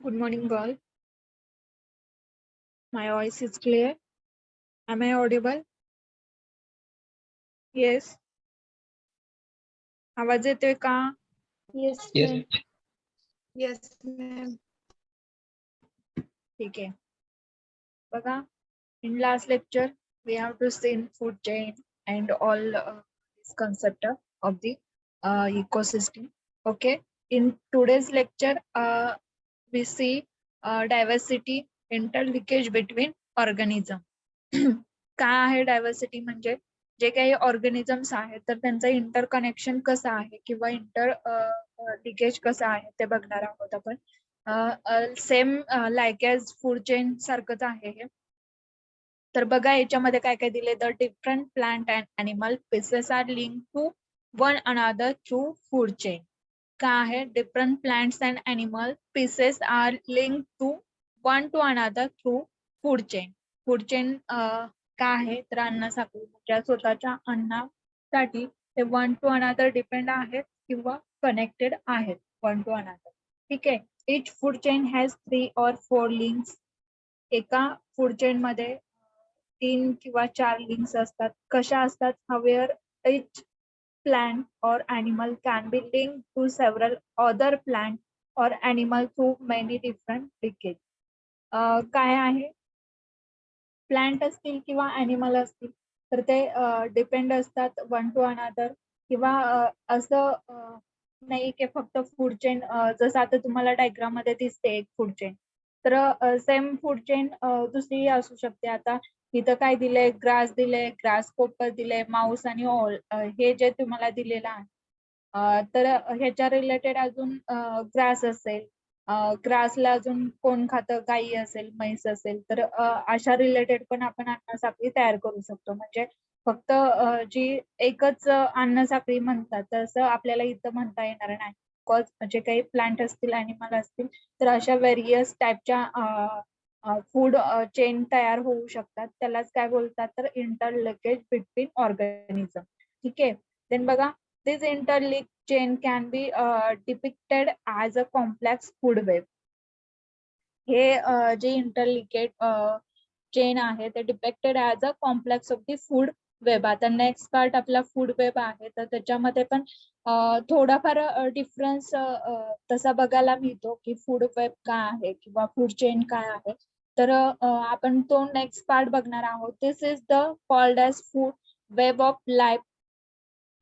Good morning, all. My voice is clear. Am I audible? Yes. आवाज येतोय का? Yes, Yes. ma'am. Yes, ma'am. ठीक आहे. बघा, in last lecture we have to see food chain and all this concept of the ecosystem. Okay. In today's lecture, we see diversity, interlinkage between organism. काय आहे diversity म्हणजे जे काही organisms आहेत तर त्यांचं इंटर कनेक्शन कसं आहे किंवा इंटर लिकेज कसं आहे ते बघणार आहोत आपण. Same like as food chain सारखंच आहे हे. तर बघा याच्यामध्ये काय काय दिले, the different plant and animal pieces are link to one another through food chain. काय आहे, different plants and animal pieces are link to one to another through food chain. Food chain काय आहे तर अन्न साखळी, ज्या स्वतःच्या अन्नासाठी ते वन टू अनदर डिपेंड आहेत किंवा कनेक्टेड आहेत वन टू अनदर. ठीक आहे. Each food chain has 3 or 4 links. एका फूड चेन मध्ये 3 किंवा 4 लिंक्स असतात. कशा असतात? हवेअर इच plant or animal can be linked to several other plant or animal through many different linkage. काय आहे, प्लांट असतील किंवा अॅनिमल असतील तर ते डिपेंड असतात वन टू अनदर किंवा असं नाही की फक्त फूड चेन, जसं आता तुम्हाला डायग्राम मध्ये दिसते एक फूड चेन, तर सेम फूड चेन दुसरी असू शकते. आता इथं काय दिलंय, ग्रास दिलंय, ग्रास कोपर दिलंय, माऊस आणि ऑल, हे जे तुम्हाला दिलेलं आहे तर ह्याच्या रिलेटेड अजून ग्रास असेल, ग्रासला अजून कोण खातं, गायी असेल, म्हैस असेल, तर अशा रिलेटेड पण आपण अन्न साखळी तयार करू शकतो. म्हणजे फक्त जी एकच अन्न साखळी म्हणतात तसं आपल्याला इथं म्हणता येणार नाही. बिकॉज जे काही प्लांट असतील, अॅनिमल असतील, तर अशा व्हेरियस टाईपच्या फूड चेन तयार होऊ शकतात. त्यालाच काय बोलतात तर इंटरलिंकेज बिटवीन ऑर्गॅनिझम. ठीक आहे. देन बघा, दिस interlink chain can be depicted as a complex food web. हे जे इंटरलिंकेड चेन आहे ते depicted as a complex of the food web. आता नेक्स्ट पार्ट आपला फूड वेब आहे, तर त्याच्यामध्ये पण थोडाफार डिफरन्स तसा बघायला मिळतो की फूड वेब काय आहे किंवा फूड चेन काय आहे. तर आपण तो नेक्स्ट पार्ट बघणार आहोत. This is the called as food web of life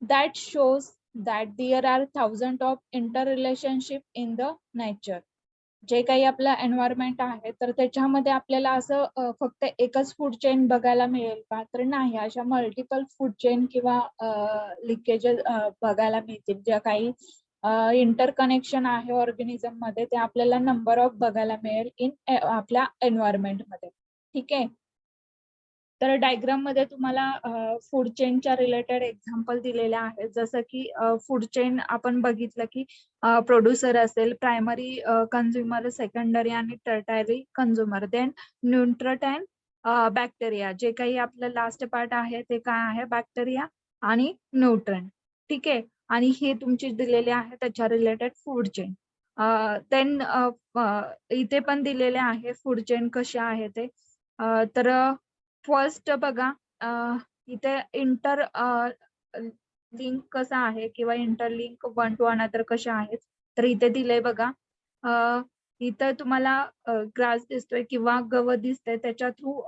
that shows that there are thousands of interrelationship in the nature. जे काही आपलं एन्व्हायरमेंट आहे तर त्याच्यामध्ये आपल्याला असं फक्त एकच फूड चेन बघायला मिळेल का तर नाही, अशा मल्टिपल फूड चेन किंवा लिकेजेस बघायला मिळतील. ज्या काही इंटर कनेक्शन आहे ऑर्गॅनिझम मध्ये ते आपल्याला नंबर ऑफ बघायला मिळेल इन आपल्या एन्व्हायरमेंट मध्ये. ठीक आहे. तर डायग्राम मध्ये तुम्हाला फूड चेनच्या रिलेटेड एक्झाम्पल दिलेले आहेत. जसं की फूड चेन आपण बघितलं की प्रोड्युसर असेल, प्रायमरी कन्झ्युमर, सेकंडरी आणि tertiary consumer, then nutrient and bacteria. जे काही आपलं लास्ट पार्ट आहे ते काय आहे, बॅक्टेरिया आणि न्यूट्रंट. ठीक आहे. आणि हे तुमची दिलेले आहे त्याच्या रिलेटेड फूड चेन. देन इथे पण दिलेले आहे फूड चेन कशा आहे ते. तर फर्स्ट बघा, इथे इंटर लिंक कसा आहे किंवा इंटरलिंक वन टू अनदर कशा आहेत तर इथे दिलंय बघा. इथं तुम्हाला ग्रास दिसतोय किंवा गवत दिसतंय, त्याच्या थ्रू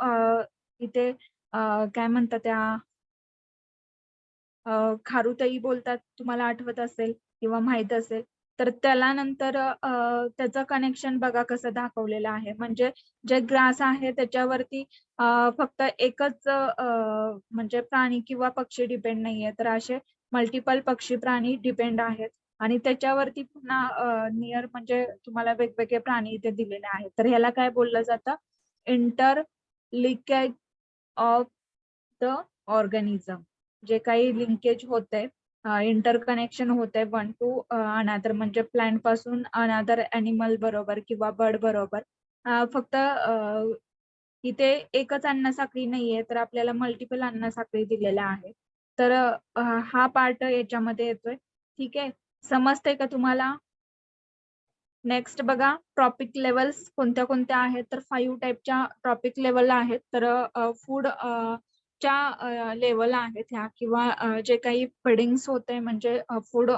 इथे काय म्हणतात त्या खारुताई बोलतात, तुम्हाला आठवत असेल किंवा माहित असेल. तर त्याला नंतर त्याचं कनेक्शन बघा कसं दाखवलेलं आहे. म्हणजे जे ग्रास आहे त्याच्यावरती फक्त एकच म्हणजे प्राणी किंवा पक्षी डिपेंड नाहीये, तर असे मल्टिपल पक्षी प्राणी डिपेंड आहेत. आणि त्याच्यावरती पुन्हा नियर म्हणजे तुम्हाला वेगवेगळे प्राणी इथे दिलेले आहेत. तर ह्याला काय बोललं जातं, inter linkage of the organism. जे काही लिंकेज होते, इंटर कनेक्शन होते वन टू अनदर, म्हणजे प्लांट पासून अनदर अॅनिमल बरोबर किंवा बर्ड बरोबर. फक्त इथे एकच अन्न साखळी नाहीये, तर आपल्याला मल्टिपल अन्न साखळी दिलेल्या आहे. तर हा पार्ट याच्यामध्ये येतोय. ठीक आहे. समजतंय का तुम्हाला? नेक्स्ट बघा ट्रॉपिक लेवल्स कोणत्या कोणत्या आहेत तर 5 टाईपच्या ट्रॉपिक लेवल आहेत. तर फूड च्या लेवल आहेत ह्या किंवा जे काही फीडिंग्स होते म्हणजे फूड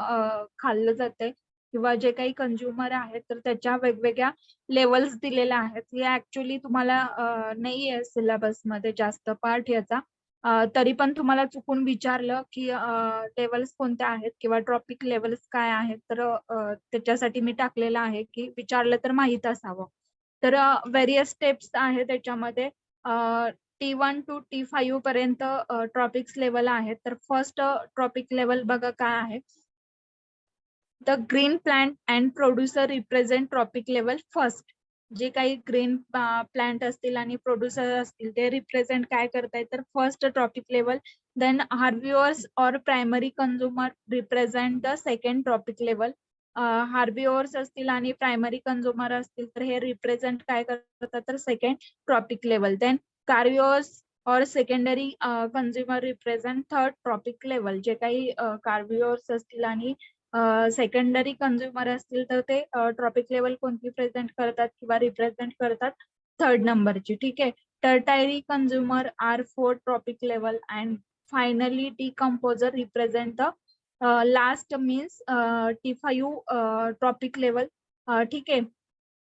खाल्लं जाते किंवा जे काही कंझ्युमर आहेत तर त्याच्या वेगवेगळ्या लेवल्स दिलेल्या आहेत. हे ऍक्च्युली तुम्हाला नाही आहे सिलेबसमध्ये जास्त पार्ट याचा. तरी पण तुम्हाला चुकून विचारलं की लेवल्स कोणत्या आहेत किंवा ट्रॉपिक लेवल्स काय आहेत तर त्याच्यासाठी मी टाकलेलं आहे की विचारलं तर माहित असावं. तर व्हेरियस स्टेप्स आहे त्याच्यामध्ये. T1 to T5 पर्यंत ट्रॉपिक्स लेवल आहेत. तर फर्स्ट ट्रॉपिक लेवल बघा काय आहे. The green plant and producer represent trophic level first. जे काही ग्रीन प्लांट असतील आणि प्रोड्युसर असतील ते रिप्रेझेंट काय करतायत तर first trophic level. Then herbivores और primary consumer represent the second trophic level. Herbivores असतील आणि प्रायमरी कंझ्युमर असतील तर हे रिप्रेझेंट काय करतात तर सेकंड ट्रॉपिक लेवल. देन कार्बिवर्स और secondary consumer represent third trophic level. जे काही कार्बिवर्स असतील आणि सेकंडरी कंझ्युमर असतील तर ते ट्रॉपिक लेवल कोणती प्रेझेंट करतात किंवा रिप्रेझेंट करतात थर्ड नंबरची. ठीक आहे. Tertiary consumer are fourth trophic level and finally decomposer represent the last means T5 trophic level. ठीक आहे.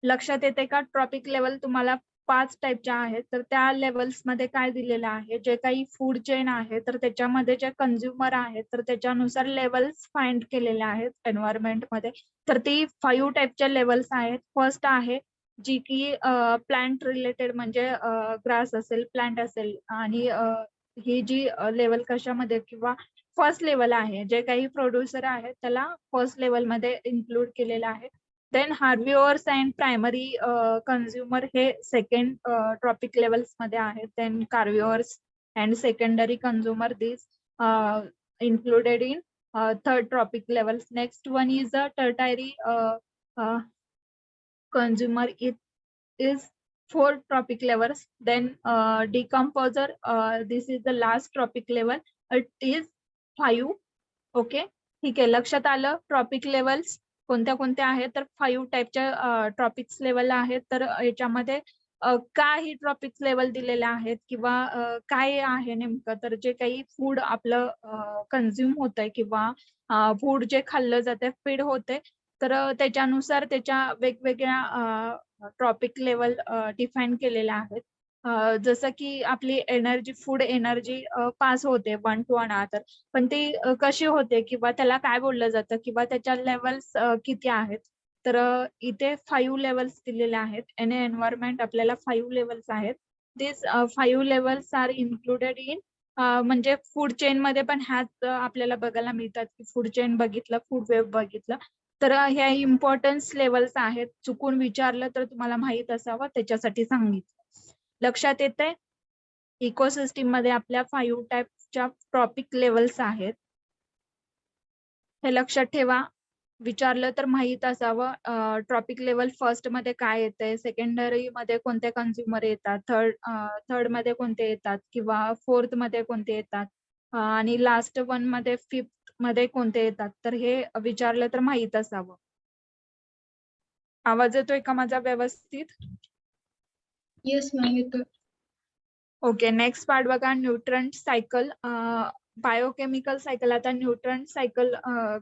लक्षात येते का ट्रॉपिक लेवल तुम्हाला 5 टाईपच्या आहेत. तर त्या लेवल्स मध्ये काय दिलेलं आहे जे काही फूड चेन आहे तर त्याच्यामध्ये जे कंझ्युमर आहेत तर त्याच्यानुसार लेवल्स फाइंड केलेले आहेत एन्व्हायरमेंट मध्ये. तर ती 5 टाईपच्या लेवल्स आहेत. फर्स्ट आहे जी की प्लांट रिलेटेड म्हणजे ग्रास असेल प्लांट असेल आणि ही जी लेवल कशामध्ये किंवा फर्स्ट लेवल आहे जे काही प्रोड्युसर आहेत त्याला फर्स्ट लेवल मध्ये इन्क्लूड केलेलं आहे. Then herbivores and primary consumer हे सेकंड ट्रॉपिक लेवल्स मध्ये आहेत. Then carnivores and secondary consumer this included in third tropic levels. Next one is the tertiary consumer. It is 4 tropic levels. Then decomposer, this is the last tropic level. It is 5. Okay ठीक आहे. लक्षात आलं trophic levels कोणत्या कोणत्या आहेत तर 5 टाईपच्या tropics level आहेत. तर याच्यामध्ये काय ही ट्रॉपिक्स लेवल दिलेले आहेत किंवा काय आहे नेमकं तर जे काही फूड आपलं कन्झ्युम होतंय किंवा फूड जे खाल्लं जाते फीड होते तर त्याच्यानुसार त्याच्या वेगवेगळ्या ट्रॉपिक लेवल डिफाईन केलेल्या आहेत. जसं की आपली एनर्जी फूड एनर्जी पास होते वन टू अनअदर. पण ती कशी होते किंवा त्याला काय बोललं जातं किंवा त्याच्या लेवल्स किती आहेत. तर इथे 5 लेवल्स दिलेले आहेत. इन एन्व्हायरमेंट आपल्याला 5 लेवल्स आहेत. दिस 5 लेवल्स आर इन्क्लुडेड इन म्हणजे फूड चेन मध्ये पण ह्याच आपल्याला बघायला मिळतात की फूड चेन बघितलं फूड वेब बघितलं तर ह्या इम्पॉर्टन्स लेवल्स आहेत. चुकून विचारलं तर तुम्हाला माहित असावं त्याच्यासाठी सांगितलं. लक्षात येते इकोसिस्टीम मध्ये आपल्या 5 टाईपच्या ट्रॉपिक लेवल्स आहेत. हे लक्षात ठेवा. विचारलं तर माहित असावं ट्रॉपिक लेवल फर्स्ट मध्ये काय येते सेकंडरी मध्ये कोणते कंझ्युमर येतात थर्ड मध्ये कोणते येतात किंवा फोर्थ मध्ये कोणते येतात आणि लास्ट वन मध्ये फिफ्थ मध्ये कोणते येतात. तर हे विचारलं तर माहित असावं. आवाज येतोय का माझा व्यवस्थित? येस मॅम येतोय. ओके नेक्स्ट पार्ट बघा न्यूट्रंट सायकल बायोकेमिकल सायकल. आता न्यूट्रंट सायकल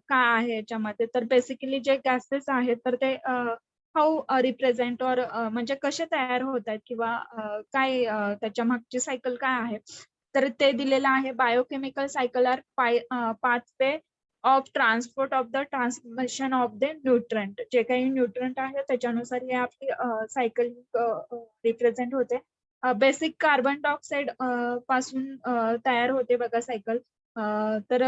काय आहे याच्यामध्ये तर बेसिकली जे गॅसेस आहेत तर ते हाऊ रिप्रेझेंट और म्हणजे कसे तयार होत आहेत किंवा काय त्याच्या मागची सायकल काय आहे तर ते दिलेलं आहे. Biochemical cycle or pathway of transport of the transmission of the nutrient. जे काही न्यूट्रंट आहे त्याच्यानुसार हे आपली सायकल रिप्रेझेंट होते. बेसिक कार्बन डायऑक्साईड पासून तयार होते बघा सायकल. तर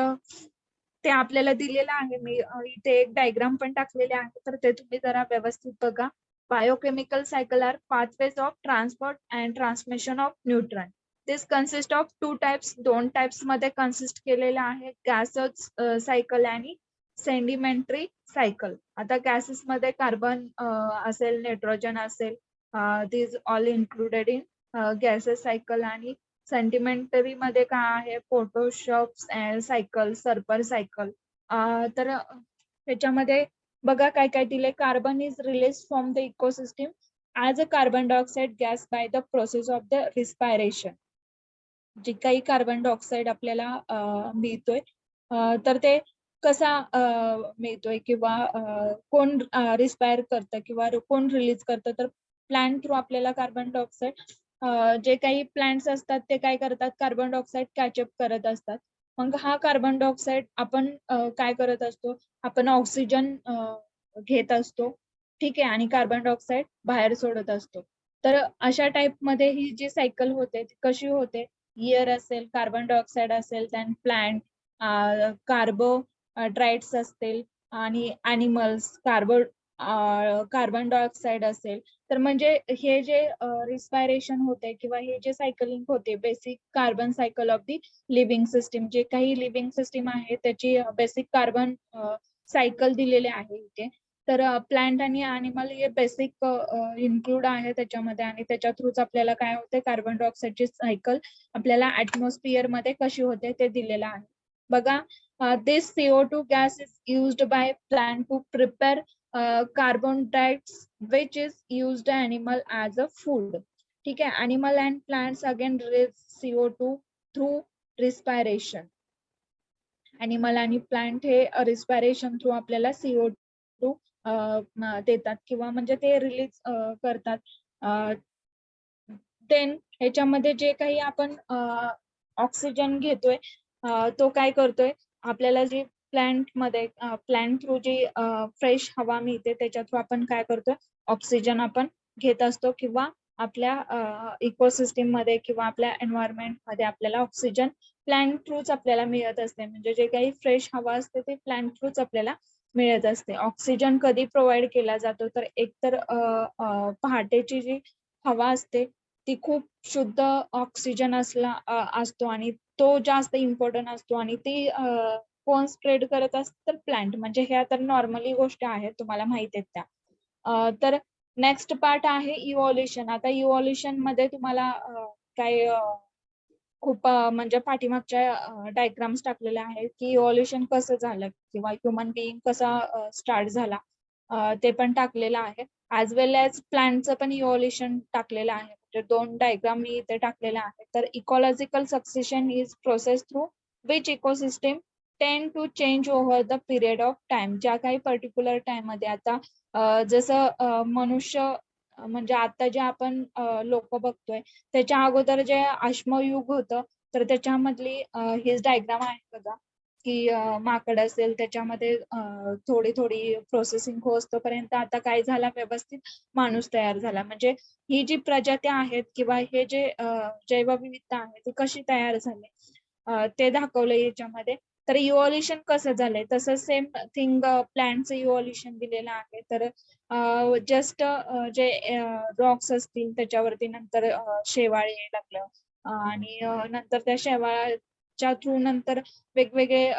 ते आपल्याला दिलेलं आहे. मी इथे एक डायग्राम पण टाकलेले आहे तर ते तुम्ही जरा व्यवस्थित बघा. Biochemical cycle are pathways of transport and transmission of nutrient. This consist of 2 types. 2 types मध्ये कन्सिस्ट केलेलं आहे गॅसेस सायकल आणि सेंडिमेंटरी सायकल. आता गॅसेस मध्ये कार्बन असेल नायट्रोजन असेल this all included in gases cycle. आणि सेंटिमेंटरी मध्ये काय आहे फोटोशॉप सायकल सल्फर सायकल. तर त्याच्यामध्ये बघा काय काय दिले. Carbon is release from the ecosystem as a carbon dioxide gas by the process of the respiration. जे काही कार्बन डायऑक्साईड आपल्याला मिळतोय तर ते कसा मिळतोय किंवा कोण रिस्पायर करतं किंवा कोण रिलीज करतं, तर प्लांट थ्रू आपल्याला कार्बन डायऑक्साईड जे काही प्लांट्स असतात ते काय करतात, कार्बन डायऑक्साईड कॅचअप करत असतात. मग हा कार्बन डायऑक्साईड आपण काय करत असतो, आपण ऑक्सिजन घेत असतो, ठीक आहे, आणि कार्बन डायऑक्साईड बाहेर सोडत असतो. तर अशा टाइप मध्ये ही जी सायकल होते ती कशी होते, एअर असेल, कार्बन डायऑक्साईड असेल, त्यान प्लांट, कार्बोहायड्रेट्स असतील आणि अॅनिमल्स, कार्बन डायऑक्साईड असेल, तर म्हणजे हे जे रिस्पायरेशन होते किंवा हे जे सायकलिंग होते, basic carbon cycle of the living system, जे काही लिव्हिंग सिस्टीम आहे त्याची बेसिक कार्बन सायकल दिलेले आहे इथे. तर प्लांट आणि अॅनिमल हे बेसिक इन्क्लूड आहे त्याच्यामध्ये, आणि त्याच्या थ्रूच आपल्याला काय होते, कार्बन डायऑक्साईडची सायकल आपल्याला ऍटमॉस्फिअर मध्ये कशी होते ते दिलेलं आहे. बघा, this CO2 gas is used by plant to prepare carbon dioxide which is used animal as a food. ठीक आहे, animal and plants again release CO2 through respiration. Animal आणि प्लांट हे रिस्पायरेशन थ्रू आपल्याला CO2 देतात किंवा म्हणजे ते release करतात. देन ह्याच्यामध्ये जे काही आपण ऑक्सिजन घेतोय तो काय करतोय, आपल्याला जी प्लांट थ्रू जी फ्रेश हवा मिळते त्याच्या थ्रू आपण काय करतोय, ऑक्सिजन आपण घेत असतो किंवा आपल्या इकोसिस्टीम मध्ये किंवा आपल्या एन्व्हायरमेंट मध्ये आपल्याला ऑक्सिजन प्लांट थ्रूच आपल्याला मिळत असते. म्हणजे जे काही फ्रेश हवा असते ते प्लांट थ्रूच आपल्याला मिळत असते. ऑक्सिजन कधी प्रोव्हाइड केला जातो, तर एकतर पहाटेची जी हवा असते ती खूप शुद्ध ऑक्सिजन असतो आणि तो जास्त इम्पॉर्टंट असतो, आणि ती कोण स्प्रेड करत असतं, तर प्लांट. म्हणजे ह्या तर नॉर्मली गोष्टी आहेत, तुम्हाला माहित आहेत त्या. तर नेक्स्ट पार्ट आहे इव्हॉल्युशन. आता इव्हॉल्युशन मध्ये तुम्हाला काय खूप म्हणजे पाठीमागच्या डायग्राम्स टाकलेल्या आहेत की इव्हॉल्युशन कसं झालं किंवा ह्युमन बिईंग कसा स्टार्ट झाला, ते पण टाकलेलं आहे. ऍज वेल एज प्लांटचं पण इव्हॉल्युशन टाकलेलं आहे. म्हणजे 2 डायग्राम मी इथे टाकलेल्या आहेत. तर ecological succession is process through which ecosystem tend to change over the period of time. ज्या काही पर्टिक्युलर टाइम मध्ये, आता जसं मनुष्य म्हणजे आता जे आपण लोक बघतोय त्याच्या अगोदर जे अश्मयुग होतं, तर त्याच्यामधली हेच डायग्राम आहे बघा, की माकड असेल त्याच्यामध्ये थोडी थोडी प्रोसेसिंग होतोपर्यंत आता काय झाला, व्यवस्थित माणूस तयार झाला. म्हणजे ही जी प्रजाती आहेत किंवा हे जे जैवविविधता आहे ती कशी तयार झाली ते दाखवलंय याच्यामध्ये. तर इव्हॉल्युशन कसं झालंय, तसं सेम थिंग प्लांटचं इव्हॉल्युशन दिलेलं आहे. तर जस्ट जे रॉक्स असतील त्याच्यावरती नंतर शेवाळ यायला लागलं, आणि नंतर त्या शेवाळाच्या थ्रू नंतर वेगवेगळे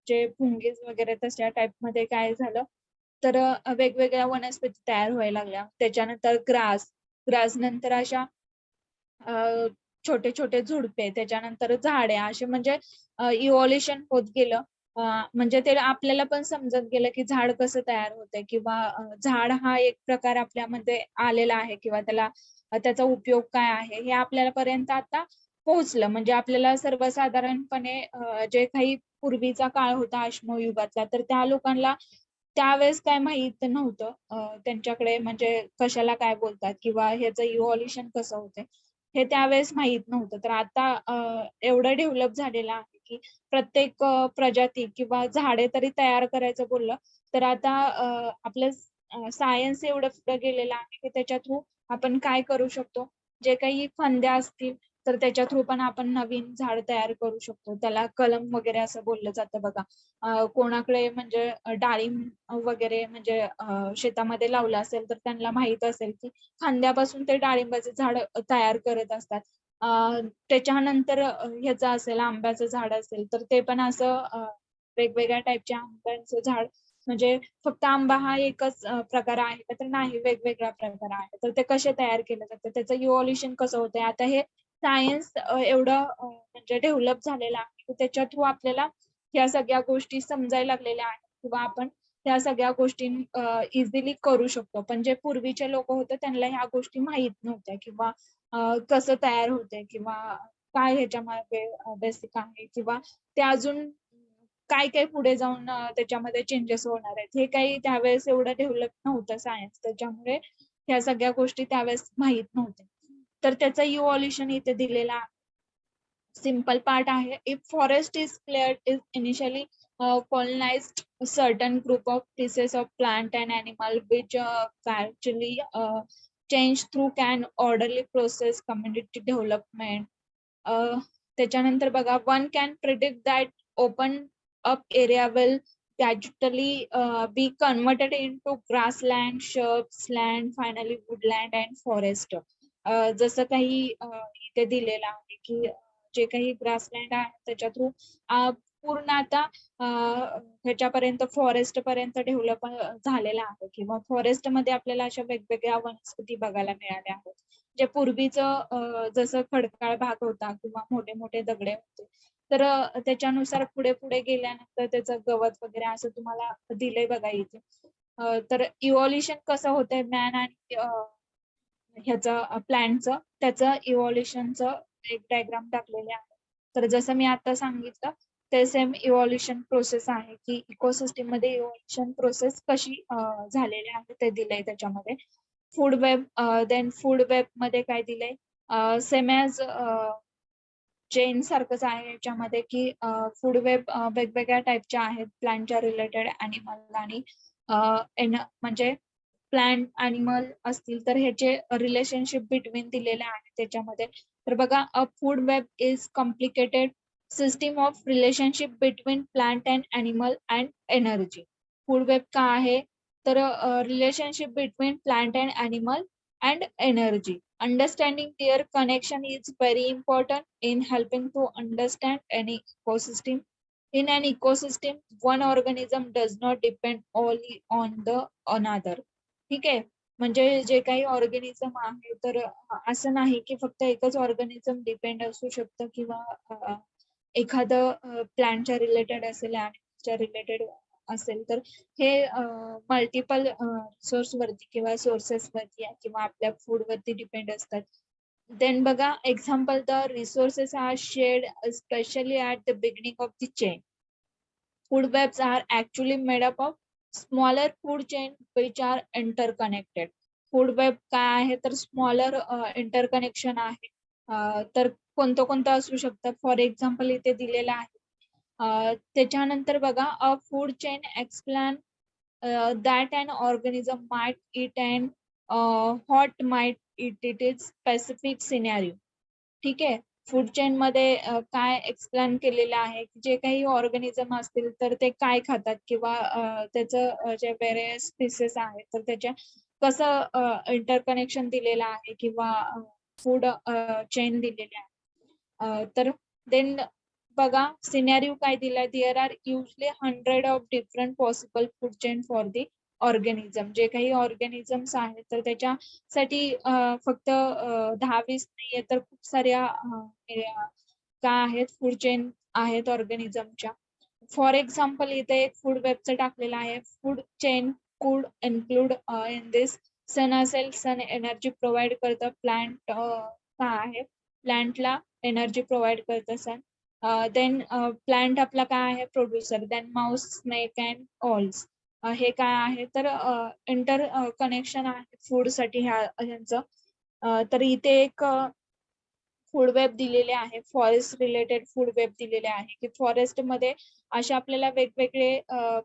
जे फुंगीज वगैरे तशा टाइप मध्ये काय झालं, तर वेगवेगळ्या वनस्पती तयार व्हायला लागल्या. त्याच्यानंतर ग्रास नंतर अशा छोटे छोटे झुडपे, त्याच्यानंतर झाडे, असे म्हणजे इव्हॉल्युशन होत गेलं. म्हणजे ते आपल्याला पण समजत गेलं की झाड कसं तयार होतंय किंवा झाड हा एक प्रकार आपल्यामध्ये आलेला आहे किंवा त्याचा उपयोग काय आहे हे आपल्याला पर्यंत आता पोहोचलं. म्हणजे आपल्याला सर्वसाधारणपणे जे काही पूर्वीचा काळ होता अश्मयुगातला, तर त्या लोकांना त्यावेळेस काय माहित नव्हतं, त्यांच्याकडे म्हणजे कशाला काय बोलतात किंवा ह्याचं इव्हॉल्युशन कसं होतंय हे त्यावेळेस माहित नव्हतं. तर आता एवढं डेव्हलप झालेलं आहे की प्रत्येक प्रजाती किंवा झाडे तरी तयार करायचं बोललं तर आता आपलं सायन्स एवढं पुढे गेलेलं आहे की त्याच्या थ्रू आपण काय करू शकतो, जे काही फांद्या असतील तर त्याच्या थ्रू पण आपण नवीन झाड तयार करू शकतो. त्याला कलम वगैरे असं बोललं जातं बघा. कोणाकडे म्हणजे डाळिंब वगैरे म्हणजे शेतामध्ये लावलं असेल तर त्यांना माहित असेल की फांद्यापासून ते डाळिंबाचे झाड तयार करत असतात. त्याच्यानंतर ह्याचं असेल, आंब्याचं झाड असेल तर ते पण असं वेगवेगळ्या टाईपच्या आंब्याचं झाड, म्हणजे फक्त आंबा हा एकच प्रकार आहे का, तर नाही, वेगवेगळा प्रकार आहे. तर ते कसे तयार केले जातात, त्याचं इव्हॉल्युशन कसं होतंय, आता हे सायन्स एवढं म्हणजे डेव्हलप झालेलं आहे की त्याच्या थ्रू आपल्याला ह्या सगळ्या गोष्टी समजायला लागलेल्या आहेत किंवा आपण त्या सगळ्या गोष्टी इझिली करू शकतो. पण जे पूर्वीचे लोक होते त्यांना ह्या गोष्टी माहित नव्हत्या किंवा कसं तयार होते किंवा काय ह्याच्यामध्ये बेसिक आहे किंवा ते अजून काय काय पुढे जाऊन त्याच्यामध्ये चेंजेस होणार आहेत हे काही त्यावेळेस एवढं डेव्हलप नव्हतं सायन्स, त्याच्यामुळे ह्या सगळ्या गोष्टी त्यावेळेस माहित नव्हत्या. तर त्याचं इव्हॉल्युशन इथे दिलेला आहे. सिंपल पार्ट आहे. If forest is cleared is initially colonized a certain group of pieces of plant and animal which gradually change through an orderly process community development. त्याच्यानंतर बघा, one can predict that open up area will gradually be converted into grassland, shrubs land, finally woodland and forest. जसं काही इथे दिलेलं आहे की जे काही ग्रासलँड आहे त्याच्या थ्रू पूर्ण आता ह्याच्यापर्यंत फॉरेस्ट पर्यंत डेव्हलप झालेला आहे किंवा फॉरेस्ट मध्ये आपल्याला अशा वेगवेगळ्या वनस्पती बघायला मिळाल्या आहेत. जे पूर्वीचं जसं खडकाळ भाग होता किंवा मोठे मोठे दगडे होते, तर त्याच्यानुसार पुढे पुढे गेल्यानंतर त्याचं गवत वगैरे असं तुम्हाला दिलंय बघा इथे. तर इव्हॉल्युशन कसं होतंय मॅन आणि ह्याचं प्लॅनचं, त्याचं इव्हॉल्युशनचं एक डायग्राम टाकलेले आहे. तर जसं मी आता सांगितलं ते सेम इव्हॉल्युशन प्रोसेस आहे की इकोसिस्टीम मध्ये इव्हॉल्युशन प्रोसेस कशी झालेली आहे ते दिलंय त्याच्यामध्ये. Food web, then food web मध्ये काय दिलंय सेम ॲज चेन सारखंच आहे याच्यामध्ये की फूड वेब वेगवेगळ्या टाईपच्या आहेत, प्लांटच्या रिलेटेड, ॲनिमल आणि म्हणजे प्लांट ॲनिमल असतील तर ह्याचे रिलेशनशिप बिटवीन दिलेले आहे त्याच्यामध्ये. तर बघा, अ food web is complicated system of relationship between plant and animal and energy. Food web का आहे तर relationship between plant and animal and energy. Understanding their connection is very important in helping to understand any ecosystem. In an ecosystem, one organism does not depend only on the another. ठीक आहे, म्हणजे जे काही organism आहे तर असं नाही की फक्त एकच ऑर्गॅनिझम डिपेंड असू शकतं किंवा एखादं प्लांटच्या रिलेटेड असेल, ॲनिमलच्या रिलेटेड असेल, तर हे मल्टिपल सोर्स वरती किंवा सोर्सेस वरती किंवा आपल्या फूड वरती डिपेंड असतात. देन बघा, example, the resources are shared specially at the beginning of the chain. Food webs are actually made up of smaller food chain which are interconnected. Food web काय आहे तर smaller interconnection आहे. तर कोणतं कोणतं असू शकतं, फॉर एक्झाम्पल इथे दिलेलं आहे. त्याच्यानंतर बघा, अ food chain explain that an organism might eat and what might eat it is specific scenario. ठीक आहे, फूड चेन मध्ये काय एक्सप्लेन केलेलं आहे की जे काही ऑर्गॅनिझम असतील तर ते काय खातात किंवा त्याचं जे वेरियस स्पीसीस आहेत तर त्याच्या कसं इंटरकनेक्शन दिलेलं आहे किंवा फूड चेन दिलेले आहे. तर देन बघा, सिनेरिओ काय दिलाय, there are usually 100 of different possible food chain for the organism. जे काही ऑर्गॅनिझम्स आहेत तर त्याच्यासाठी फक्त 10-20 नाहीये तर खूप साऱ्या काय आहेत फूड चेन आहेत ऑर्गॅनिझमच्या. फॉर एक्झाम्पल इथे एक फूड वेबचं टाकलेलं आहे. फूड चेन कुड इन्क्लूड इन दिस सन असेल, सन एनर्जी प्रोव्हाइड करतं, प्लांट काय आहे, प्लांटला एनर्जी प्रोव्हाइड करतं सन. देन प्लांट आपला काय आहे, producer. Then mouse, snake and owls. हे काय आहे तर इंटर कनेक्शन आहे फूड साठी ह्यांचं. तर इथे एक फूड वेब दिलेले आहे, फॉरेस्ट रिलेटेड फूड वेब दिलेले आहे की फॉरेस्ट मध्ये असे आपल्याला वेगवेगळे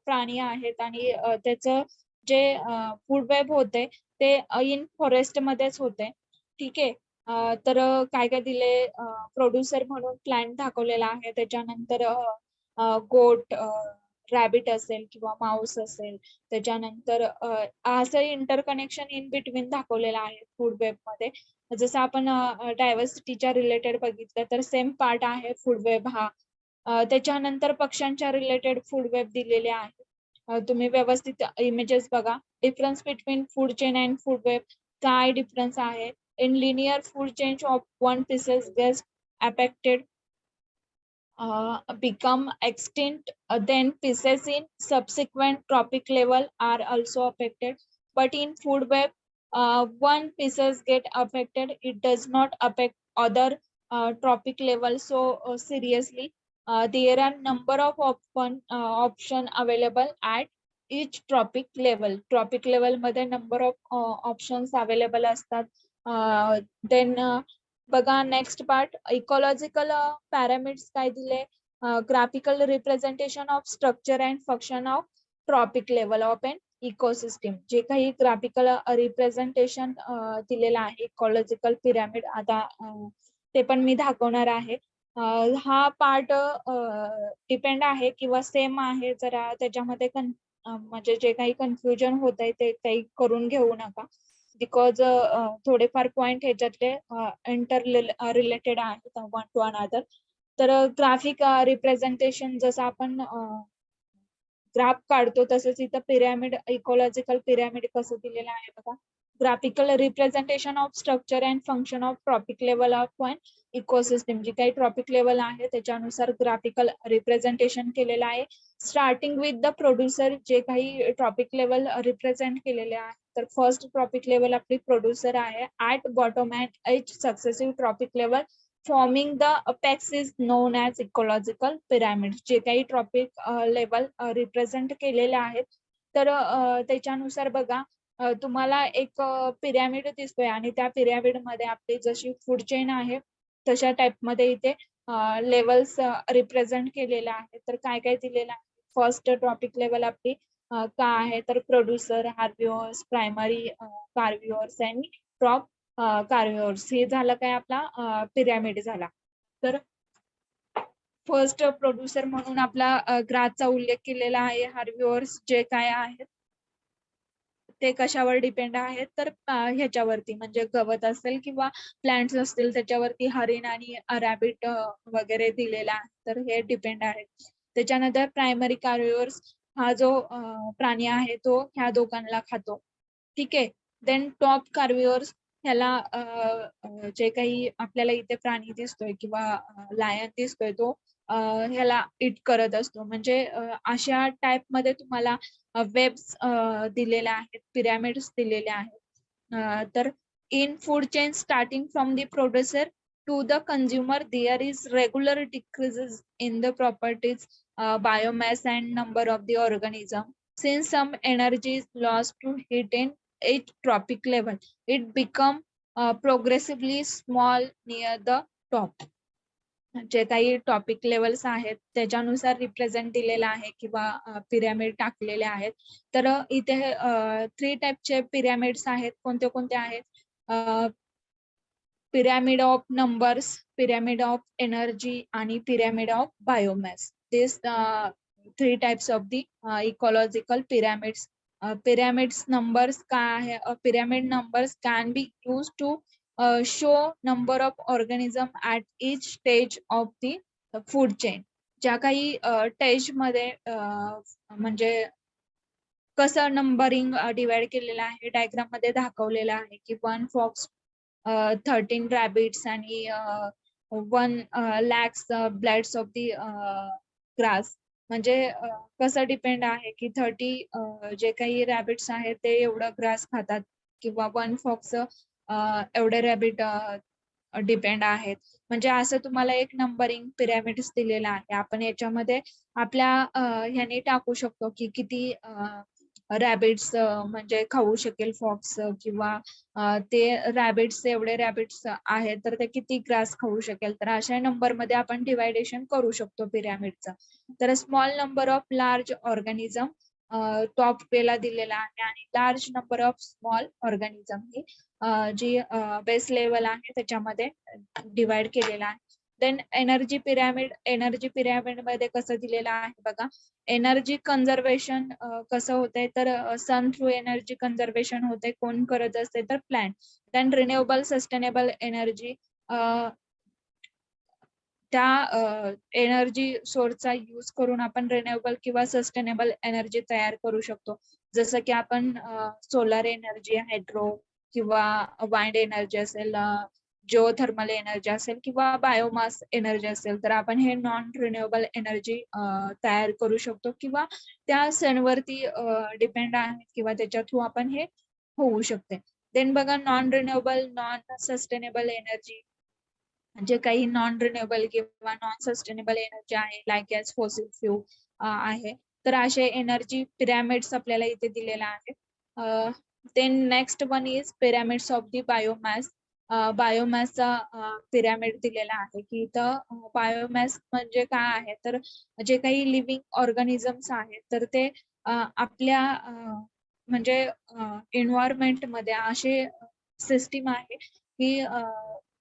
प्राणी आहेत आणि त्याचं जे फूड वेब होते ते इन फॉरेस्ट मध्येच होते. ठीक आहे, तर काय काय दिले, प्रोड्युसर म्हणून प्लांट दाखवलेला आहे, त्याच्यानंतर गोट, रॅबिट असेल किंवा माऊस असेल, त्याच्यानंतर असं इंटरकनेक्शन इन बिटवीन दाखवलेलं आहे फूड वेब मध्ये. जसं आपण डायव्हर्सिटीच्या रिलेटेड बघितलं तर सेम पार्ट आहे फूड वेब हा. त्याच्यानंतर पक्ष्यांच्या रिलेटेड फूड वेब दिलेले आहे. तुम्ही व्यवस्थित इमेजेस बघा. Difference between food chain and food web, काय डिफरन्स आहे. In linear food chain of one pieces guest affected become extinct, then species in subsequent tropic level are also affected. But in food web, one species get affected, it does not affect other tropic level so seriously. There are number of option available at each tropic level. Tropic level मध्ये number of options available असतात. Then बघा next part ecological parameters काय दिले, graphical representation of structure and function of trophic level of an ecosystem. जे काही graphical representation दिलेलं आहे ecological pyramid, आता ते पण मी दाखवणार आहे. हा पार्ट डिपेंड आहे किंवा सेम आहे, जरा त्याच्यामध्ये म्हणजे जे काही कन्फ्युजन होत आहे ते काही करून घेऊ नका, बिकॉज थोडेफार पॉइंट ह्याच्यातले इंटर रिलेटेड आहेत वन टू अनदर. तर ग्राफिक रिप्रेझेंटेशन जसं आपण ग्राफ काढतो तसंच इथं पिरॅमिड, इकॉलॉजिकल पिरॅमिड कसं दिलेलं आहे बघा. Graphical representation of structure and function of trophic level of one ecosystem. जे काही ट्रॉपिक लेवल आहे त्याच्यानुसार ग्राफिकल रिप्रेझेंटेशन केलेलं आहे. स्टार्टिंग विथ द प्रोड्युसर, जे काही ट्रॉपिक लेवल रिप्रेझेंट केलेले आहे. तर फर्स्ट ट्रॉपिक लेवल आपली प्रोड्युसर आहे. At bottom and H successive trophic level forming the apex is non as ecological pyramid. जे काही ट्रॉपिक लेवल रिप्रेझेंट केलेले आहेत तर त्याच्यानुसार बघा तुम्हाला एक पिरॅमिड दिसतोय आणि त्या पिरॅमिड मध्ये आपली जशी फूड चेन आहे तशा टाइप मध्ये इथे लेवल्स रिप्रेझेंट केलेले आहेत. तर काय काय दिलेलं आहे, फर्स्ट ट्रॉपिक लेवल आपली काय आहे तर प्रोड्युसर, हार्बिओर्स, प्रायमरी कार्बिओर्स आणि टॉप कार्बिओर्स. हे झालं काय आपला पिरॅमिड झाला. तर फर्स्ट प्रोड्युसर म्हणून आपला ग्राथचा उल्लेख केलेला आहे. हार्बिओर्स जे काय आहेत ते कशावर डिपेंड आहेत तर ह्याच्यावरती, म्हणजे गवत असेल किंवा प्लांट्स असतील त्याच्यावरती हरिण आणि रॅबिट वगैरे दिलेला आहे, तर हे डिपेंड आहे. त्याच्यानंतर प्रायमरी कार्बिओर्स हा जो प्राणी आहे तो ह्या दोघांना खातो. ठीक आहे. देन टॉप कार्बिओर्स ह्याला जे काही आपल्याला इथे प्राणी दिसतोय किंवा लायन दिसतोय तो ह्याला इट करत असतो. म्हणजे अशा टाइप मध्ये तुम्हाला वेब्स दिलेल्या आहेत, पिरॅमिड्स दिलेल्या आहेत. तर in food chain starting from the producer to the consumer, there is regular decreases in the properties, biomass and number of the organism. Since some energy is lost to heat in each tropic level, it become progressively small near the top. जे काही topic levels आहेत त्याच्यानुसार represent दिलेला आहे किंवा pyramid टाकलेले आहेत. तर इथे 3 टाइपचे पिरॅमिड्स आहेत. कोणते कोणते आहेत, pyramid of numbers, pyramid of energy आणि pyramid of biomass. This 3 types of the ecological pyramids. pyramids numbers काय आहे, pyramid numbers can be used to show number of organism at each stage of the food chain. ज्या काही stage मध्ये म्हणजे कसं numbering divide केलेलं आहे diagram मध्ये दाखवलेलं आहे की 1 फॉक्स, 13 रॅबिट्स आणि 1 lakhs blades of the grass. म्हणजे कसं डिपेंड आहे की 30 जे काही रॅबिट्स आहेत ते एवढं ग्रास खातात किंवा 1 फॉक्स एवढे रॅबिट डिपेंड आहेत. म्हणजे असं तुम्हाला एक नंबरिंग पिरॅमिड्स दिलेला आहे. आपण याच्यामध्ये आपल्या ह्याने टाकू शकतो की किती रॅबिट्स म्हणजे खाऊ शकेल फॉक्स किंवा ते रॅबिट्स, एवढे रॅबिट्स आहेत तर ते किती ग्रास खाऊ शकेल. तर अशा नंबर मध्ये आपण डिवायडेशन करू शकतो पिरॅमिडचं. तर small number of large organism top वेला दिलेला आहे आणि large number of small organism ही जी बेस लेवल आहे त्याच्यामध्ये डिवाइड केलेला आहे. Then energy pyramid. Energy pyramid मध्ये कसं दिलेलं आहे बघा. एनर्जी कन्झर्वेशन कसं होतंय तर सन थ्रू एनर्जी कन्झर्वेशन होते. कोण करत असते तर plant. Then renewable sustainable energy, त्या एनर्जी सोर्सचा यूज करून आपण रिन्युएबल किंवा सस्टेनेबल एनर्जी तयार करू शकतो. जसं की आपण सोलर एनर्जी, हायड्रो किंवा वाइंड एनर्जी असेल, जिओथर्मल एनर्जी असेल किंवा बायोमास एनर्जी असेल, तर आपण हे नॉन रिन्युएबल एनर्जी तयार करू शकतो किंवा त्या सणवरती डिपेंड आहे किंवा त्याच्या थ्रू आपण हे होऊ शकते. देन बघा non renewable, non sustainable energy, जे काही नॉन रिन्युएबल किंवा नॉन सस्टेनेबल एनर्जी आहे, लाईक एज फॉसिल फ्यूल आहे. तर असे एनर्जी पिरॅमिड्स आपल्याला इथे दिलेला आहे. Then next one is pyramids of the biomass. बायोमॅसचा पिरॅमिड दिलेला आहे की इथं बायोमॅस म्हणजे काय आहे, तर जे काही लिव्हिंग ऑर्गॅनिझम्स आहेत तर ते आपल्या म्हणजे एन्व्हायरमेंट मध्ये असे सिस्टीम आहे की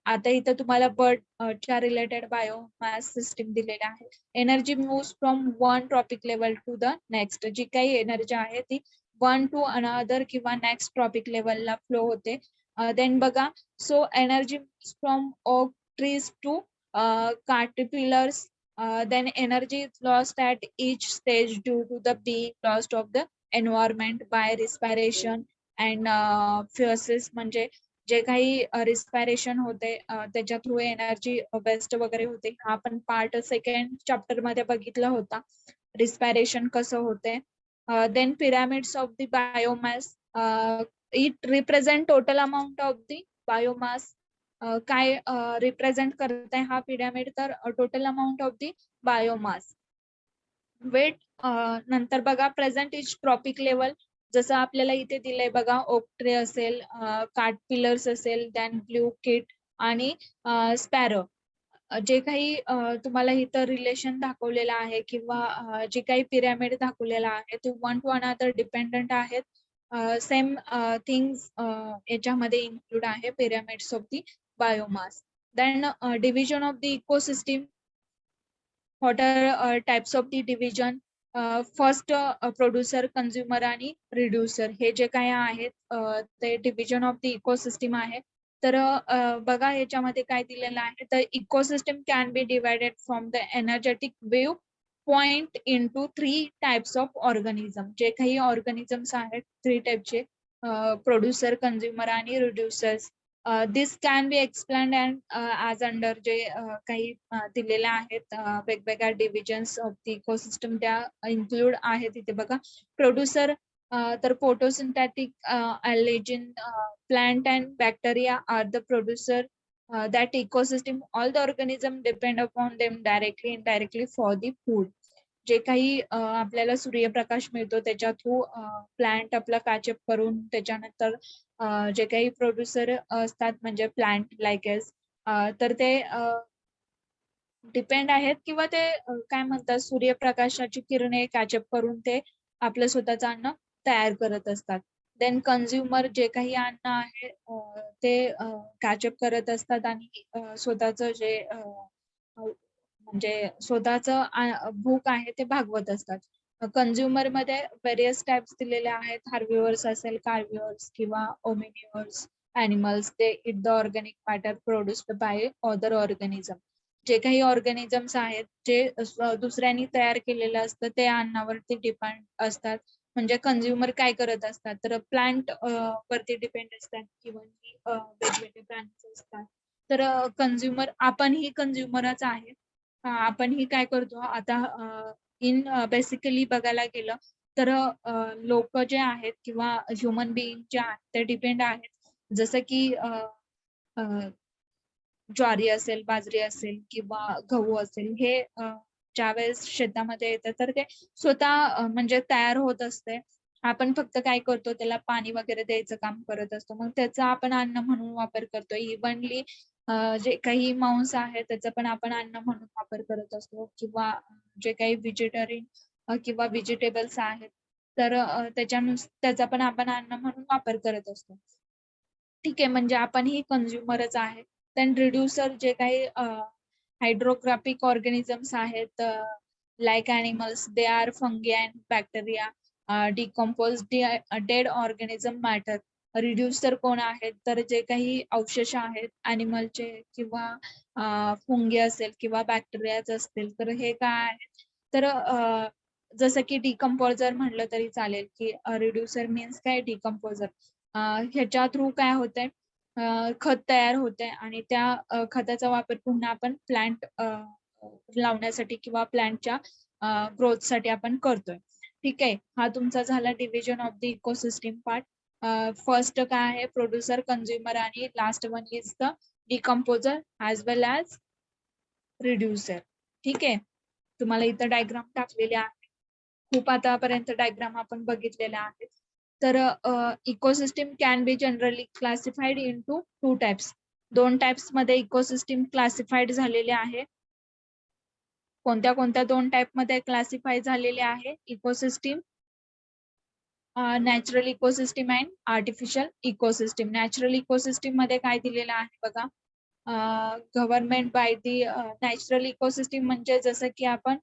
आता इथं तुम्हाला बर्ड च्या रिलेटेड बायोमॅस सिस्टीम दिलेल्या आहे. Energy moves from one trophic level to the next. जी काही एनर्जी आहे ती वन टू अनदर किंवा नेक्स्ट ट्रॉपिक लेवलला फ्लो होते. देन बघा, so energy from oak trees to caterpillars. Then energy is lost at each stage due to the being lost of the environment by respiration and phases. म्हणजे जे काही respiration होते त्याच्या through energy waste वगैरे होते. हा आपण पार्ट सेकंड चॅप्टर मध्ये बघितला होता, रिस्पायरेशन कसं होते. Then pyramids of the biomass, it represent total amount of the biomass. काय रिप्रेझेंट करत आहे हा पिरॅमिड, तर total amount of the biomass. Wait नंतर बघा प्रेझेंट इज ट्रॉपिक लेवल, जसं आपल्याला इथे दिलंय बघा, ओक ट्री असेल, काट पिलर्स असेल, देन ब्ल्यू किट आणि स्पॅरो. जे काही तुम्हाला इथं रिलेशन दाखवलेलं आहे किंवा जे काही पिरॅमिड दाखवलेला आहे ते वन टू अनदर डिपेंडंट आहेत. सेम थिंग्स याच्यामध्ये इन्क्लूड आहे pyramids of the biomass. Then division of the ecosystem. What are types of the division? First producer, consumer आणि रिड्युसर, हे जे काही आहेत ते डिव्हिजन ऑफ द इकोसिस्टीम आहे. तर बघा याच्यामध्ये काय दिलेलं आहे, तर ecosystem can be divided from the energetic wave point into 3 types of organism. जे काही ऑर्गॅनिझम्स आहेत 3 टाइपचे, प्रोड्युसर, कंझ्युमर आणि reducers. This can be explained and as under. जे काही दिलेले आहेत वेगवेगळ्या डिव्हिजन्स ऑफ द इकोसिस्टम त्या इन्क्लूड आहेत इथे बघा. प्रोड्युसर तर photosynthetic algae, plant and bacteria are the producer that ecosystem. All the organism depend upon them directly, indirectly for the food. जे काही आपल्याला सूर्यप्रकाश मिळतो त्याच्या थ्रू प्लांट आपला कॅचअप करून त्याच्यानंतर जे काही प्रोड्युसर असतात म्हणजे प्लांट लाईक एज, तर ते डिपेंड आहेत किंवा ते काय म्हणतात, सूर्यप्रकाशाची किरणे कॅचअप करून ते आपलं स्वतःचं अन्न तयार करत असतात. देन कंझ्युमर, जे काही अन्न आहे ते कॅचअप करत असतात आणि स्वतःचं जे म्हणजे स्वतःचं भूक आहे ते भागवत असतात. कंझ्युमर मध्ये व्हेरियस टाइप्स दिलेले आहेत. हार्बिव्हर्स असेल, कार्बिव्हर्स किंवा omnivores animals. They eat the organic matter produced by other organism. जे काही ऑर्गॅनिझम्स आहेत जे दुसऱ्यांनी तयार केलेलं असतं ते अन्नावरती डिपेंड असतात. म्हणजे कंझ्युमर काय करत असतात, तर प्लांट वरती डिपेंड असतात किंवा वेगवेगळे प्लांट्स असतात. तर कंझ्युमर, आपणही कंझ्युमरच आहे. आपणही काय करतो आता, इन बेसिकली बघायला गेलं तर लोक जे आहेत किंवा ह्युमन बिईंग जे आहेत ते डिपेंड आहेत. जसं की ज्वारी असेल, बाजरी असेल किंवा गहू असेल, हे ज्यावेळेस शेतामध्ये येतं तर ते स्वतः म्हणजे तयार होत असते. आपण फक्त काय करतो, त्याला पाणी वगैरे द्यायचं काम करत असतो. मग त्याचा आपण अन्न म्हणून वापर करतो. इव्हनली जे काही मांस आहे त्याचा पण आपण अन्न म्हणून वापर करत असतो किंवा जे काही व्हेजिटेरियन किंवा व्हेजिटेबल्स आहेत तर त्याचा पण आपण अन्न म्हणून वापर करत असतो. ठीक आहे, म्हणजे आपण ही कंझ्युमरच आहे. देन रिड्युसर, जे काही हायड्रोग्राफिक ऑर्गॅनिझम्स आहेत like animals, they are fungi and bacteria decompose dead organism matter. Reducer कोण आहेत, तर जे काही अवशेष आहेत ॲनिमलचे किंवा फुंगी असेल किंवा बॅक्टेरियाज असतील, तर हे काय आहेत, तर जसं की डिकम्पोजर म्हणलं तरी चालेल की रिड्युसर मीन्स काय, डिकम्पोजर. ह्याच्या थ्रू काय होतंय, खत तयार होते आणि त्या खताचा वापर पुन्हा आपण प्लांट लावण्यासाठी किंवा प्लांटच्या ग्रोथसाठी आपण करतोय. ठीक आहे. हा तुमचा झाला division of the ecosystem part. First काय आहे, प्रोड्युसर, कंझ्युमर आणि last one is the decomposer as well as reducer. ठीक आहे. तुम्हाला इथं डायग्राम टाकलेले आहे. खूप आतापर्यंत डायग्राम आपण बघितलेले आहेत. तर ecosystem can be generally classified into 2 types. 2 types मध्ये इकोसिस्टम क्लासिफाईड झालेले आहे. कोणत्या कोणत्या 2 टाइप मध्ये क्लासिफाय झालेले आहे ecosystem? Natural ecosystem and artificial ecosystem. Natural ecosystem मध्ये काय दिलेलं आहे बघा. Government by the natural ecosystem म्हणजे जसं की आपण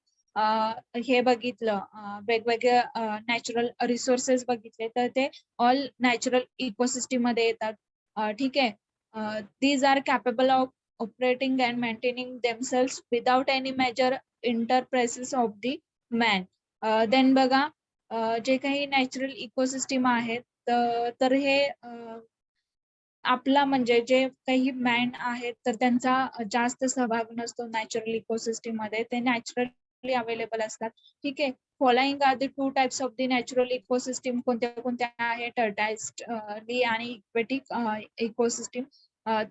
हे बघितलं, वेगवेगळे नॅचरल रिसोर्सेस बघितले, तर ते ऑल नॅचरल इकोसिस्टम मध्ये येतात. ठीक आहे. These are capable of operating and maintaining themselves without any major interferences of the man. Then बघा, जे काही नॅचरल इकोसिस्टम आहेत, तर हे आपला म्हणजे जे काही मॅन आहेत तर त्यांचा जास्त सहभाग नसतो नॅचरल इकोसिस्टम मध्ये. ते नॅचरली अवेलेबल असतात. ठीक आहे. Following are the 2 types of the natural ecosystem. कोणत्या कोणत्या आहे? टर्टाइज्ड आणि इक्वेटिक इकोसिस्टम.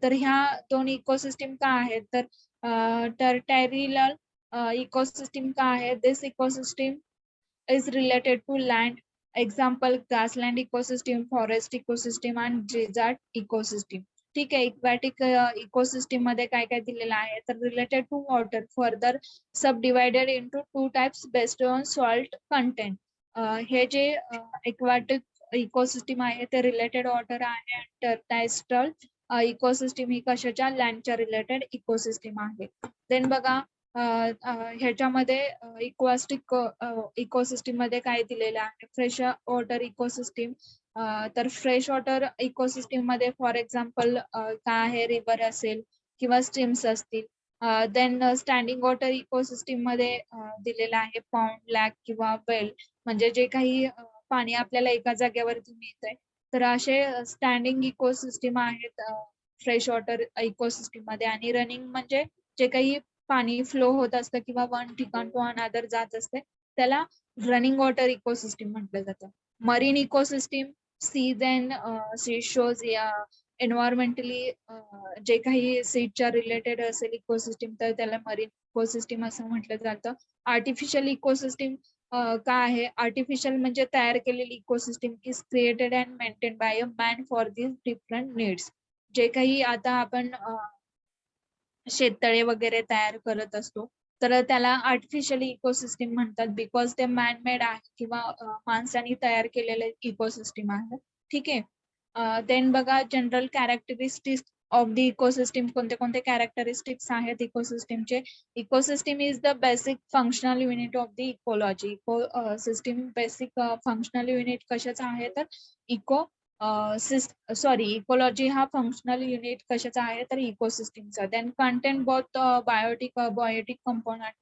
तर ह्या 2 इकोसिस्टम का आहेत? तर टर्टायरियल इकोसिस्टम का आहे? दिस ecosystem is related to land. Example, grassland ecosystem, forest ecosystem and desert ecosystem. ठीक आहे. इक्वॅटिक इकोसिस्टम मध्ये काय काय दिलेलं आहे? तर related to water, further subdivided into 2 types based on salt content. हे जे इक्वॅटिक इकोसिस्टम आहे ते रिलेटेड वॉटर आहे. टर्टायस्ट्रल इकोसिस्टम ही कशाच्या? लँडच्या रिलेटेड इकोसिस्टम आहे. देन बघा, ह्याच्यामध्ये इक्वास्टिक इकोसिस्टम मध्ये काय दिलेलं आहे? Fresh water ecosystem. तर फ्रेश वॉटर इकोसिस्टम मध्ये फॉर एक्झाम्पल काय आहे? रिव्हर असेल किंवा स्ट्रीम्स असतील. देन स्टँडिंग वॉटर इकोसिस्टम मध्ये दिलेलं आहे पॉन्ड, लॅक किंवा वेल, म्हणजे जे काही पाणी आपल्याला एका जागेवरती मिळतंय. तर असे स्टँडिंग इकोसिस्टम आहेत फ्रेश वॉटर इकोसिस्टम मध्ये. आणि रनिंग म्हणजे जे काही पाणी फ्लो होत असतं किंवा वन ठिकाण टू अनदर जात असते, त्याला रनिंग वॉटर इकोसिस्टम म्हटलं जातं. Marine ecosystem, seas and sea शोज या एन्व्हायरमेंटली जे काही सीच्या रिलेटेड असेल इकोसिस्टम, तर त्याला मरीन इकोसिस्टम असं म्हटलं जातं. आर्टिफिशियल इकोसिस्टम काय आहे? आर्टिफिशियल म्हणजे तयार केलेली ecosystem is created and maintain by a man for this different needs. जे काही आता आपण शेततळे वगैरे तयार करत असतो, तर त्याला आर्टिफिशियल इकोसिस्टम म्हणतात, बिकॉज ते मॅन मेड आहे किंवा माणसाने तयार केलेले इकोसिस्टम आहे. ठीक आहे. देन बघा, general characteristics of the ecosystem. कोणते कोणते कॅरेक्टरिस्टिक्स आहेत इकोसिस्टमचे? Ecosystem is the basic functional unit of the ecology. Ecosystem basic functional unit कशाचा आहे? तर इकोलॉजी हा फंक्शनल युनिट कशाचा आहे? तर इकोसिस्टमचा. Then content both biotic abiotic component.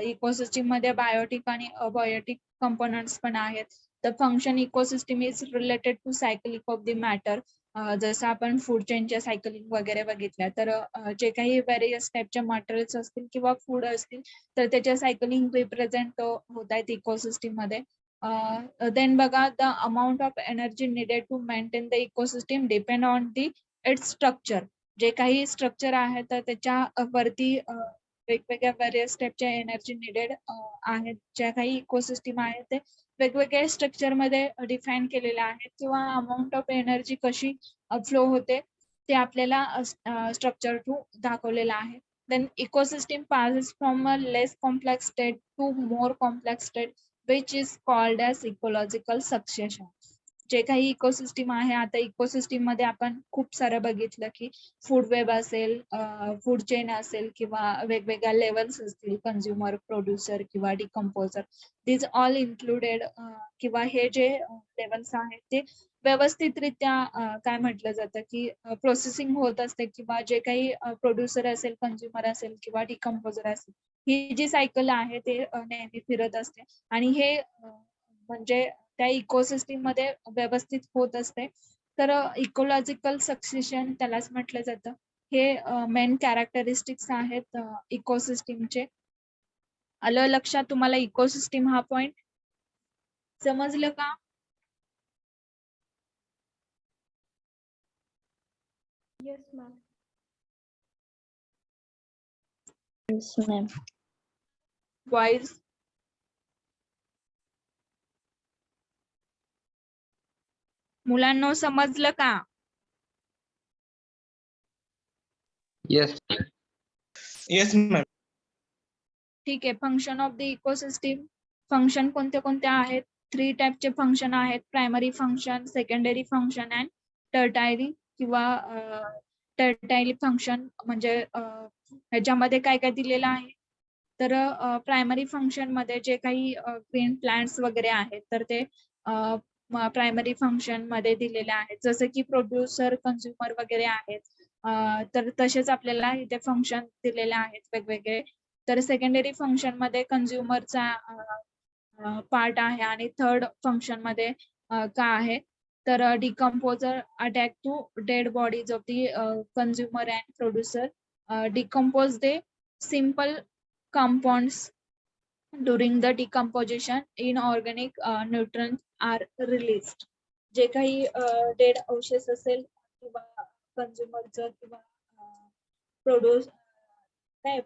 Ecosystem मध्ये बायोटिक आणि अबायोटिक कंपोनंट्स पण आहेत. The function ecosystem is related to cyclic of the matter. जसं आपण फूड चेनच्या सायकलिंग वगैरे बघितल्या, तर जे काही व्हेरियस टाइपच्या मटेरियल्स असतील किंवा फूड असतील, तर त्याच्या सायकलिंग रिप्रेझेंट होत आहेत इकोसिस्टम मध्ये. देन बघा, the amount of energy needed to maintain the ecosystem depend on the its structure. जे काही स्ट्रक्चर आहे तर त्याच्या वरती वेगवेगळ्या व्हेरियस टाइपच्या एनर्जी निडेड आहेत. ज्या काही इकोसिस्टम आहेत ते वेगवेगळ्या स्ट्रक्चर मध्ये डिफाईन केलेले आहेत, किंवा अमाऊंट ऑफ एनर्जी कशी फ्लो होते ते आपल्याला स्ट्रक्चर थ्रू दाखवलेलं आहे. Then ecosystem passes from a less complex state to more complex state, which is called as ecological succession. जे काही इकोसिस्टम आहे, आता इकोसिस्टम मध्ये आपण खूप सारं बघितलं की फूड वेब असेल, फूड चेन असेल, किंवा वेगवेगळ्या लेवल्स असतील, कंझ्युमर, प्रोड्युसर किंवा डिकम्पोजर. दिज ऑल इन्क्लुडेड, किंवा हे जे लेवल्स आहेत ते व्यवस्थितरित्या काय म्हटलं जातं की प्रोसेसिंग होत असते, किंवा जे काही प्रोड्युसर असेल, कंझ्युमर असेल किंवा डिकम्पोजर असेल, ही जी सायकल आहे ते नेहमी फिरत असते. आणि हे म्हणजे त्या इकोसिस्टम मध्ये व्यवस्थित होत असते. तर इकोलॉजिकल सक्सेशन त्यालाच म्हटलं जातं. हे मेन कॅरेक्टरिस्टिक्स आहेत इकोसिस्टीमचे. आलं लक्षात तुम्हाला इकोसिस्टीम हा पॉइंट? समजलं का? Yes, ma'am. Yes, ma'am. Boys मुलांनो समजलं का? Yes. Yes, ma'am. ठीक आहे. Function of the ecosystem. Function कोणते कोणते आहेत? 3 टाईपचे फंक्शन आहेत. Primary function, secondary function and tertiary किंवा टर्टायरी फंक्शन. म्हणजे ह्याच्यामध्ये काय काय दिलेलं आहे? तर प्रायमरी फंक्शन मध्ये जे काही ग्रीन प्लांट्स वगैरे आहेत तर ते प्रायमरी फंक्शन मध्ये दिलेले आहेत. जसं की प्रोड्युसर, कन्झ्युमर वगैरे आहेत. तर तसेच आपल्याला इथे फंक्शन दिलेले आहेत वेगवेगळे. तर सेकंडरी फंक्शन मध्ये कन्झ्युमरचा पार्ट आहे आणि थर्ड फंक्शन मध्ये का आहे तर decomposer attack to dead bodies of the consumer and producer. Decompose they simple compounds during the decomposition inorganic nutrients are released. जे काही डेड अवशेष असेल किंवा कन्झ्युमरचं किंवा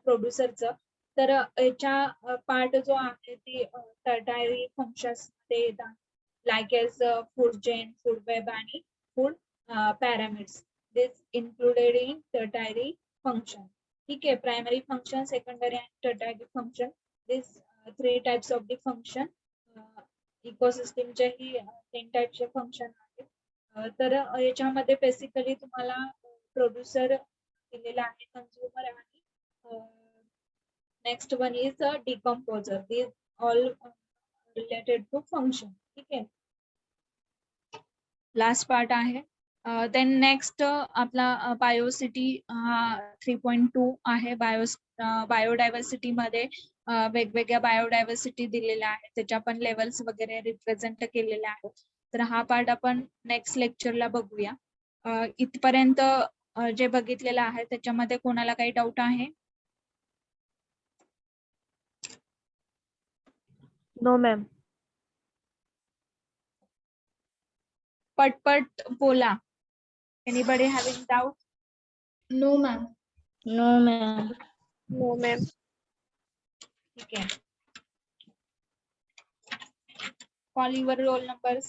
प्रोड्युसरचं तर याच्या पार्ट जो आहे ती टर्टायरी फंक्शन्स मध्ये येतात. Like as food chain, food web आणि food pyramids. This included in tertiary function. ठीक आहे. Primary function, secondary and tertiary function. This 3 types of the function. इकोसिस्टीमचे ही 3 टाइपचे फंक्शन आहेत. तर याच्यामध्ये बेसिकली तुम्हाला प्रोड्युसर दिलेला आहे, कन्झ्युमर आणि next one is decomposer. This all related to function. ठीक आहे. लास्ट पार्ट आहे. देन नेक्स्ट आपला बायोसिटी हा 3.2 आहे. बायोडायव्हर्सिटी मध्ये वेगवेगळ्या बायोडायव्हर्सिटी दिलेल्या आहेत. त्याच्या पण लेवल्स वगैरे रिप्रेझेंट केलेल्या आहेत. तर हा पार्ट आपण नेक्स्ट लेक्चरला बघूया. इथपर्यंत जे बघितलेलं आहे त्याच्यामध्ये कोणाला काही डाऊट आहे? No, ma'am. पटपट बोला. Anybody having doubt? No, ma'am. No, ma'am. No, ma'am. ठीक आहे. Call your roll numbers.